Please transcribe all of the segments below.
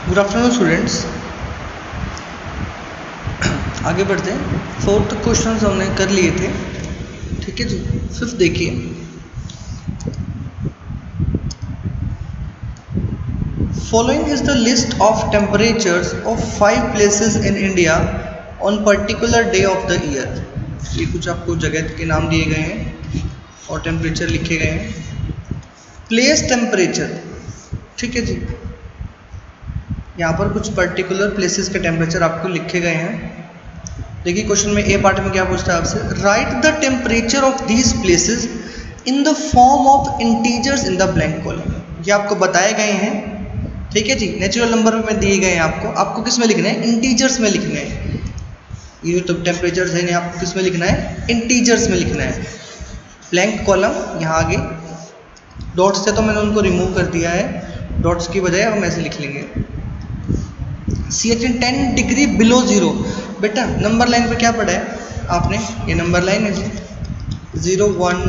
Good afternoon students. आगे बढ़ते हैं। फोर्थ क्वेश्चन हमने कर लिए थे, ठीक है जी। फिफ्थ देखिए, following is the list of temperatures of 5 places in India on particular day of the year. ये कुछ आपको जगह के नाम दिए गए हैं और टेम्परेचर लिखे गए हैं। प्लेस टेम्परेचर, ठीक है जी। यहाँ पर कुछ पर्टिकुलर प्लेसेस के टेम्परेचर आपको लिखे गए हैं। देखिए क्वेश्चन में ए पार्ट में क्या पूछता है आपसे, right the temperature of these places in the form of integers in the blank column. ये आपको बताए गए हैं, ठीक है जी। नेचुरल नंबर में दिए गए हैं आपको किस में लिखना है? इंटीजर्स में लिखना है। ये तो टेम्परेचर है, आपको किस में लिखना है? इंटीजर्स में लिखना है। ब्लैंक कॉलम यहाँ आगे डॉट्स थे तो मैंने उनको रिमूव कर दिया है, डॉट्स की बजाय हम ऐसे लिख लेंगे। CH 10 degree below zero. बेटा नंबर लाइन पे क्या पढ़ा है आपने? ये नंबर लाइन है जी, 0 1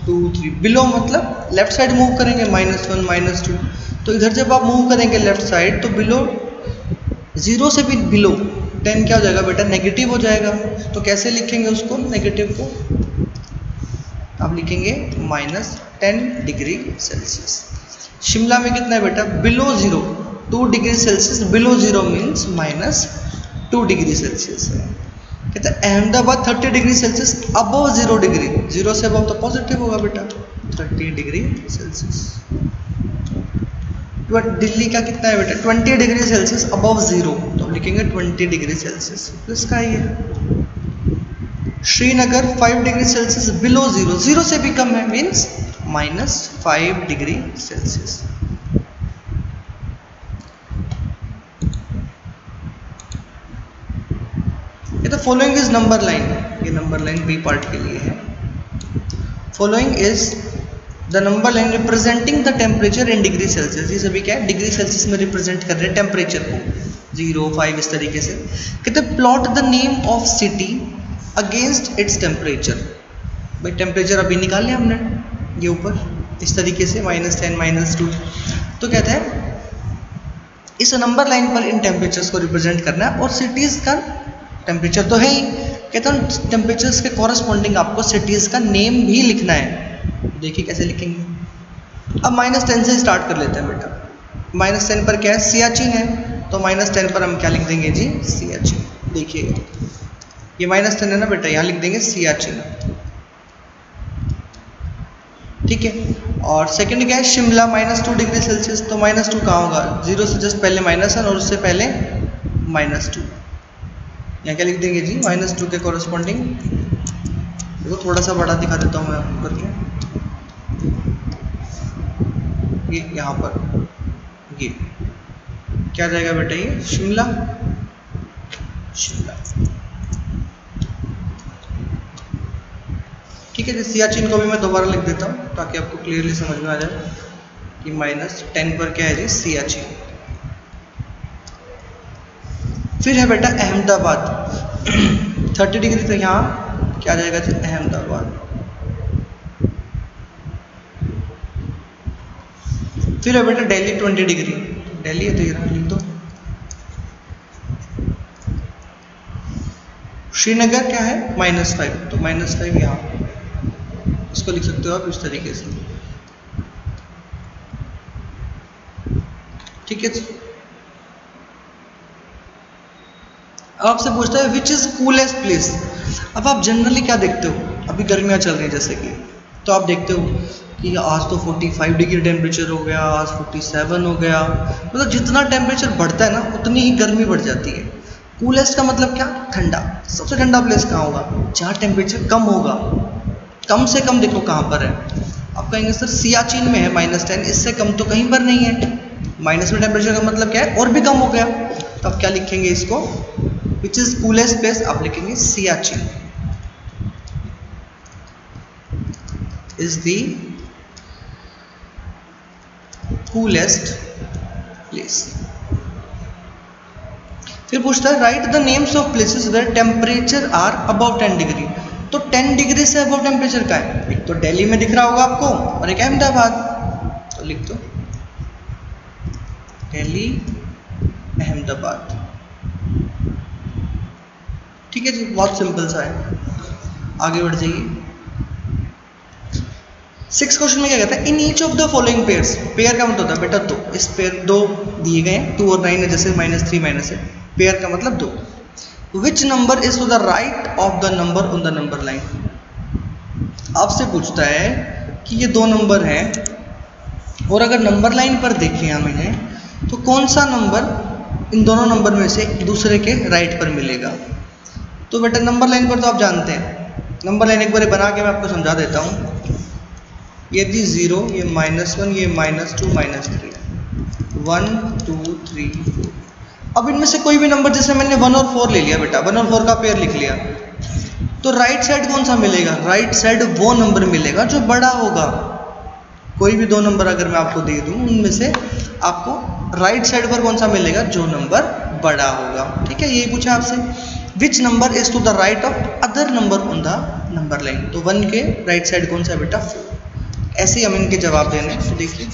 2 3। बिलो मतलब लेफ्ट साइड मूव करेंगे, -1 -2। तो इधर जब आप मूव करेंगे लेफ्ट साइड तो बिलो जीरो से भी बिलो 10 क्या हो जाएगा बेटा? नेगेटिव हो जाएगा। तो कैसे लिखेंगे उसको नेगेटिव को? आप लिखेंगे -10 डिग्री सेल्सियस। शिमला में कितना है बेटा? Below zero, 2 degree Celsius. Below zero means -2 degree Celsius है। कहते हैं Ahmedabad 30 degree Celsius above 0 degree. Zero से अबव तो पॉजिटिव होगा बेटा, 30 डिग्री सेल्सियस। दिल्ली का कितना है बेटा? 20 डिग्री सेल्सियस अबव जीरो, तो लिखेंगे 20 डिग्री सेल्सियस प्लस का ही है। Srinagar 5 degree Celsius below zero, zero से भी कम है मीन्स -5 डिग्री सेल्सियस। ये तो फॉलोइंग इज नंबर लाइन, ये नंबर लाइन बी पार्ट के लिए है। Following is the number line representing the temperature in degree Celsius. ये सभी क्या है? डिग्री सेल्सियस में रिप्रेजेंट कर रहे हैं टेम्परेचर को, 0 5 इस तरीके से। कहते हैं plot the name of city against its temperature. भाई टेम्परेचर अभी निकाल लिया हमने, ये ऊपर इस तरीके से -10 -2। तो कहते हैं इस नंबर लाइन पर इन टेम्परेचर्स को रिप्रेजेंट करना है और सिटीज़ का टेम्परेचर तो है ही। कहता हूँ टेम्परेचर्स के कॉरस्पॉन्डिंग आपको सिटीज़ का नेम भी लिखना है। देखिए कैसे लिखेंगे। अब -10 से स्टार्ट कर लेते हैं बेटा। -10 पर क्या है? सियाचिन है, तो -10 पर हम क्या लिख देंगे जी? सियाचिन। देखिएगा ये -10 है ना बेटा, यहाँ लिख देंगे सियाचिन, ठीक है। और सेकंड क्या है? Shimla -2 degree Celsius. तो -2 कहाँ होगा? जीरो से जस्ट पहले -1 और उससे पहले -2। यहाँ क्या लिख देंगे जी? -2 के कॉरस्पॉन्डिंग। देखो थोड़ा सा बड़ा दिखा देता हूँ मैं आपको करके, ये यहाँ पर ये क्या जाएगा बेटा? ये शिमला, शिमला, ठीक है जी। सियाचिन को भी मैं दोबारा लिख देता हूँ ताकि आपको क्लियरली समझ में आ जाए कि -10 पर क्या है जी? सियाचिन। फिर है बेटा अहमदाबाद 30 डिग्री, तो यहाँ क्या जाएगा जी? अहमदाबाद। फिर है बेटा दिल्ली 20 डिग्री, दिल्ली है तो ये लिख दो। श्रीनगर क्या है? -5, तो -5 यहाँ, इसको लिख सकते हो आप इस तरीके से, ठीक है। अब आपसे पूछता है विच इज कूलेस्ट प्लेस। अब आप जनरली क्या देखते हो? अभी गर्मियाँ चल रही हैं जैसे कि, तो आप देखते हो कि आज तो 45 डिग्री टेम्परेचर हो गया, आज 47 हो गया। मतलब जितना टेम्परेचर बढ़ता है ना उतनी ही गर्मी बढ़ जाती है। कूलेस्ट का मतलब क्या? ठंडा। सबसे ठंडा प्लेस कहाँ होगा? जहाँ टेम्परेचर कम होगा। कम से कम देखो कहाँ पर है। आप कहेंगे सर सियाचिन में है -10, इससे कम तो कहीं पर नहीं है। माइनस में टेम्परेचर का मतलब क्या है? और भी कम हो गया। तो आप क्या लिखेंगे इसको? विच इज कूलेस्ट प्लेस, आप लिखेंगे Siachen is the coolest place. फिर पूछता है right the names of places where temperature are above 10 degree. तो 10 डिग्री से अबव टेम्परेचर का है? एक तो दिल्ली में दिख रहा होगा आपको और एक अहमदाबाद, तो लिख दो दिल्ली अहमदाबाद। ठीक है जी, बहुत सिंपल सा है, आगे बढ़ जाइए। 6 क्वेश्चन में क्या कहता है, in each of the following pairs, pair का मतलब होता है बेटा दो, इस पेयर दो दिए गए हैं 2 और 9 है, जैसे -3 -8, पेयर का मतलब दो। Which number is to the right of the number on the number line. आपसे पूछता है कि ये दो नंबर हैं और अगर नंबर लाइन पर देखें हम इन्हें, तो कौन सा नंबर इन दोनों नंबर में से दूसरे के राइट पर मिलेगा। तो बेटा नंबर लाइन पर तो आप जानते हैं, नंबर लाइन एक बार बना के मैं आपको समझा देता हूँ। ये थी 0, ये -1, ये -2 -3, 1 2 3 4। अब इनमें से कोई भी नंबर, जैसे मैंने 1 और 4 ले लिया बेटा, 1 और 4 का पेयर लिख लिया, तो राइट साइड कौन सा मिलेगा, राइट साइड वो नंबर मिलेगा जो बड़ा होगा। कोई भी दो नंबर अगर मैं आपको दे दूं, उनमें से आपको राइट साइड पर कौन सा मिलेगा, जो नंबर बड़ा होगा। ठीक है, यही पूछा आपसे, which number is to the right of other number on the number line. तो 1 के राइट साइड कौन सा है बेटा, 4। ऐसे ही हम इनके जवाब देने हैं, तो देखिए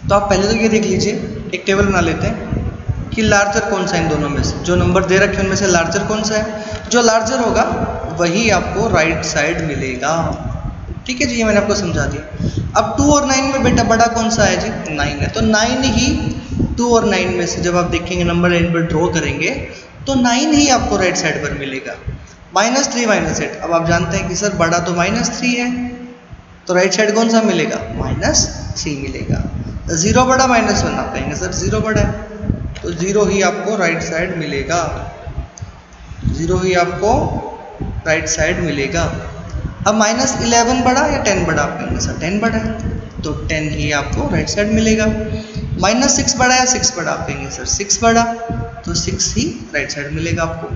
तो आप पहले तो ये देख लीजिए, एक टेबल बना लेते हैं कि लार्जर कौन सा है इन दोनों में से, जो नंबर दे रखे हैं उनमें से लार्जर कौन सा है। जो लार्जर होगा वही आपको राइट साइड मिलेगा। ठीक है जी, ये मैंने आपको समझा दिया। अब 2 और 9 में बेटा बड़ा कौन सा है जी, 9 है, तो 9 ही 2 और 9 में से जब आप देखेंगे नंबर लाइन पर ड्रॉ करेंगे तो 9 ही आपको राइट साइड पर मिलेगा। -3 -8, अब आप जानते हैं कि सर बड़ा तो -3 है, तो राइट साइड कौन सा मिलेगा, -3 मिलेगा। 0 बड़ा -1, आप कहेंगे सर 0 बड़ा है, तो 0 ही आपको राइट साइड मिलेगा, 0 ही आपको राइट साइड मिलेगा। अब -11 बड़ा या 10 बड़ा, आप कहेंगे सर 10 बड़ा है, तो 10 ही आपको राइट साइड मिलेगा। -6 बड़ा या 6 बड़ा, आप कहेंगे सर 6 बड़ा, तो 6 ही राइट साइड मिलेगा आपको।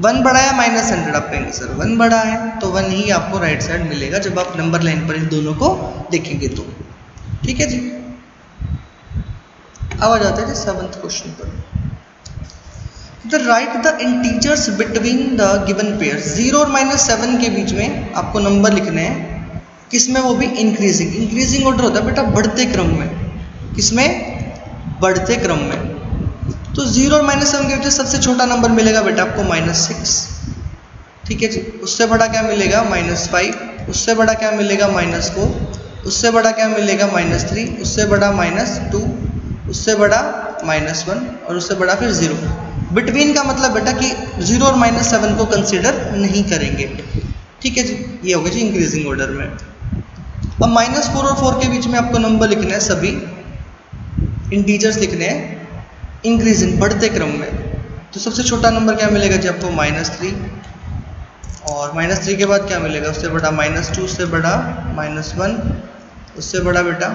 1 बड़ा है -100, आप कहेंगे सर 1 बड़ा है, तो 1 ही आपको राइट साइड मिलेगा जब आप नंबर लाइन पर इन दोनों को देखेंगे तो। ठीक है जी, अब आ जाते हैं 7th क्वेश्चन पर। The right the integers between the given pair. 0 और -7 के बीच में आपको नंबर लिखने हैं, किसमें, वो भी इंक्रीजिंग। इंक्रीजिंग ऑर्डर होता है बेटा बढ़ते क्रम में, किसमें, बढ़ते क्रम में। तो 0 और -7 के बीच में सबसे छोटा नंबर मिलेगा बेटा आपको -6। ठीक है जी, उससे बड़ा क्या मिलेगा, -5, उससे बड़ा क्या मिलेगा, -4, उससे बड़ा क्या मिलेगा, -3, उससे बड़ा -2, उससे बड़ा -1 और उससे बड़ा फिर 0। बिटवीन का मतलब बेटा कि 0 और -7 को कंसीडर नहीं करेंगे। ठीक है जी, ये हो गया जी इंक्रीजिंग ऑर्डर में। अब -4 और 4 के बीच में आपको नंबर लिखना है, सभी इंटीजर्स लिखने हैं इंक्रीजिंग बढ़ते क्रम में। तो सबसे छोटा नंबर क्या मिलेगा जी आपको, -3, और -3 के बाद क्या मिलेगा, उससे बड़ा -2, उससे बड़ा -1, उससे बड़ा बेटा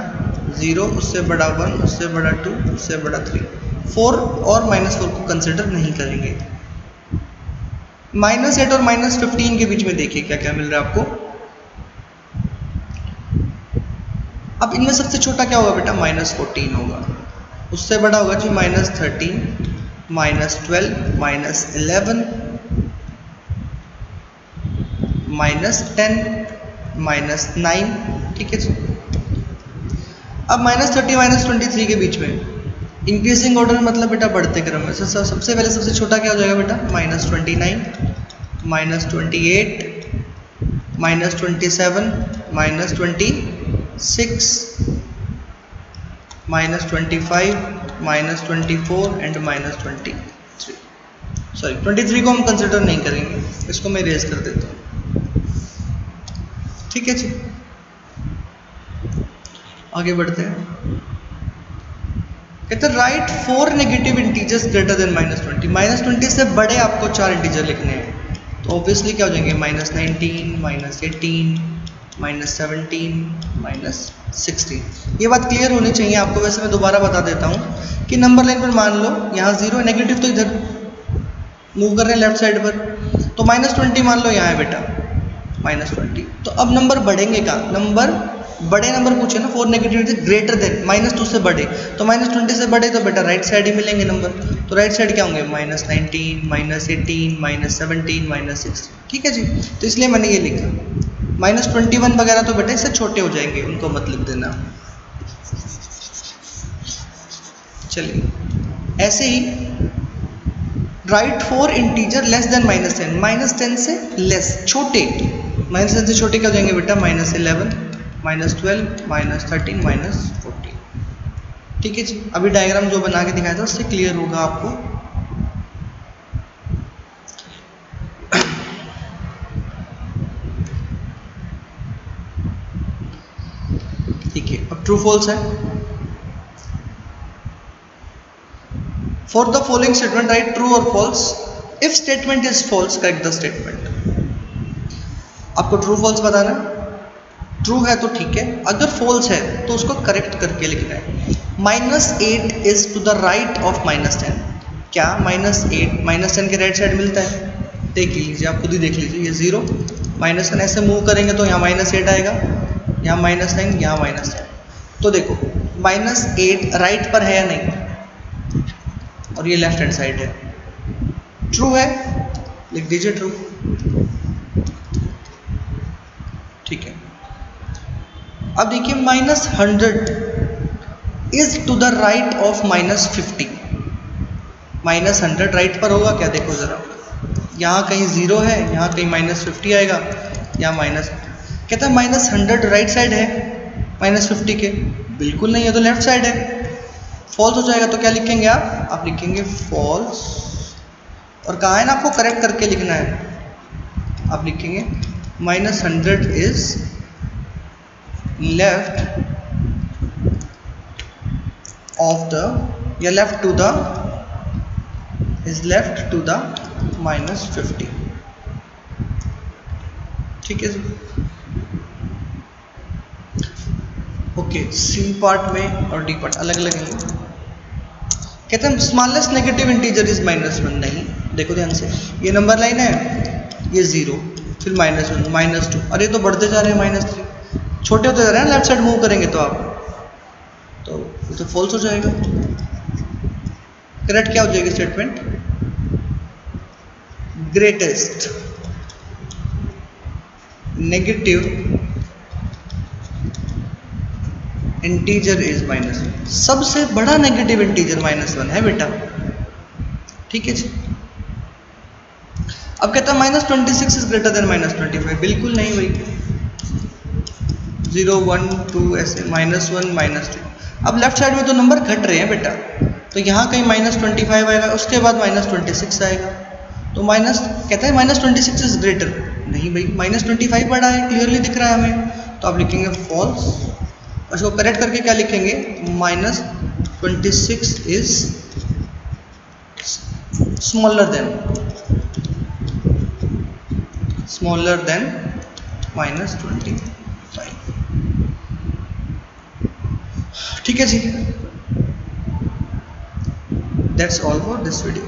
0, उससे बड़ा 1, उससे बड़ा 2, उससे बड़ा 3। 4 और -4 को कंसिडर नहीं करेंगे। -8 और -15 के बीच में देखिए क्या क्या मिल रहा है आपको। अब इनमें सबसे छोटा क्या होगा बेटा, -14 होगा, उससे बड़ा होगा जी -13, -12, -11, -10, -9। ठीक है जी। अब -30 -23 के बीच में इंक्रीजिंग ऑर्डर मतलब बेटा बढ़ते क्रम में। सबसे पहले सबसे छोटा क्या हो जाएगा बेटा, -29, -28, -27, -26, -25, -24 एंड -23। सॉरी 23 को हम कंसिडर नहीं करेंगे, इसको मैं इरेज कर देता हूँ। ठीक है जी, आगे बढ़ते हैं। कहते हैं right 4 negative integers greater than -20। -20 से बड़े आपको 4 इंटीजर लिखने हैं, तो ऑब्वियसली क्या हो जाएंगे, -19, -18, -17, -16। ये बात क्लियर होनी चाहिए आपको। वैसे मैं दोबारा बता देता हूँ कि नंबर लाइन पर मान लो यहाँ 0 है, नेगेटिव तो इधर मूव कर रहे हैं लेफ्ट साइड पर, तो -20 मान लो यहाँ है बेटा -20। तो अब नंबर बढ़ेंगे का, नंबर बड़े नंबर पूछे ना, 4 नेगेटिव ग्रेटर देन, -2 से बड़े, तो -20 से बड़े तो बेटा राइट साइड ही मिलेंगे नंबर। तो राइट साइड क्या होंगे -19, -18, -17, -16। ठीक है जी, तो इसलिए मैंने ये लिखा। -21 वगैरह तो बेटा इससे छोटे हो जाएंगे, उनको मत लिख देना। चलिए ऐसे ही राइट 4 इंटीजर लेस देन -10, -10 से लेस छोटे, -10 से छोटे क्या हो जाएंगे बेटा -11, -12, -13, -14। ठीक है जी, अभी डायग्राम जो बना के दिखाया था उससे क्लियर होगा आपको। ठीक है, अब ट्रू फॉल्स है। For the following statement write true और false. If statement is false correct the statement. आपको ट्रू फॉल्स बताना है। ट्रू है तो ठीक है, अगर फॉल्स है तो उसको करेक्ट करके लिखना है। -8 is to the right of -10। क्या -8 -10 के राइट साइड मिलता है? देख लीजिए, आप खुद ही देख लीजिए, ये 0 -10 ऐसे मूव करेंगे तो यहाँ -8 आएगा, यहाँ -9, यहाँ -10। तो देखो -8 राइट पर है या नहीं, और ये लेफ्ट हैंड साइड है। ट्रू है, लिख दीजिए ट्रू। ठीक है, अब देखिए -100 is to the right of -50। -100 right पर होगा क्या? देखो जरा, यहाँ कहीं 0 है, यहाँ कहीं -50 आएगा, यहाँ माइनस। कहता है -100 राइट साइड है -50 के, बिल्कुल नहीं है, तो लेफ्ट साइड है, फॉल्स हो जाएगा। तो क्या लिखेंगे आप लिखेंगे फॉल्स। और कहा है ना आपको करेक्ट करके लिखना है, आप लिखेंगे -100 इज लेफ्ट ऑफ द, या left to the, is left to the -50। ठीक है जी, ओके। सी पार्ट में और डी पार्ट अलग अलग है। कहते हैं स्मॉलेस्ट नेगेटिव इंटीजर इज -1। नहीं, देखो ध्यान से, ये नंबर लाइन है, ये 0, फिर -1, -2, अरे तो बढ़ते जा रहे हैं -3, छोटे होते जा रहे हैं, लेफ्ट साइड मूव करेंगे तो आप, तो फॉल्स हो जाएगा। करेक्ट क्या हो जाएगी statement? Greatest negative integer is -1। सबसे बड़ा नेगेटिव इंटीजर -1 है बेटा। ठीक है जी, अब कहता है -26 इज ग्रेटर देन -25। बिल्कुल नहीं भाई, 0, 1, 2 ऐसे, -1, -2। अब लेफ्ट साइड में तो नंबर घट रहे हैं बेटा, तो यहाँ कहीं -25 आएगा, उसके बाद -26 आएगा, तो माइनस, कहता है -26 इज ग्रेटर। नहीं भाई, -25 बड़ा है, क्लियरली दिख रहा है हमें, तो आप लिखेंगे फॉल्स। उसको करेक्ट करके क्या लिखेंगे? -26 इज स्मॉलर देन -25। ठीक है जी, that's all for this video.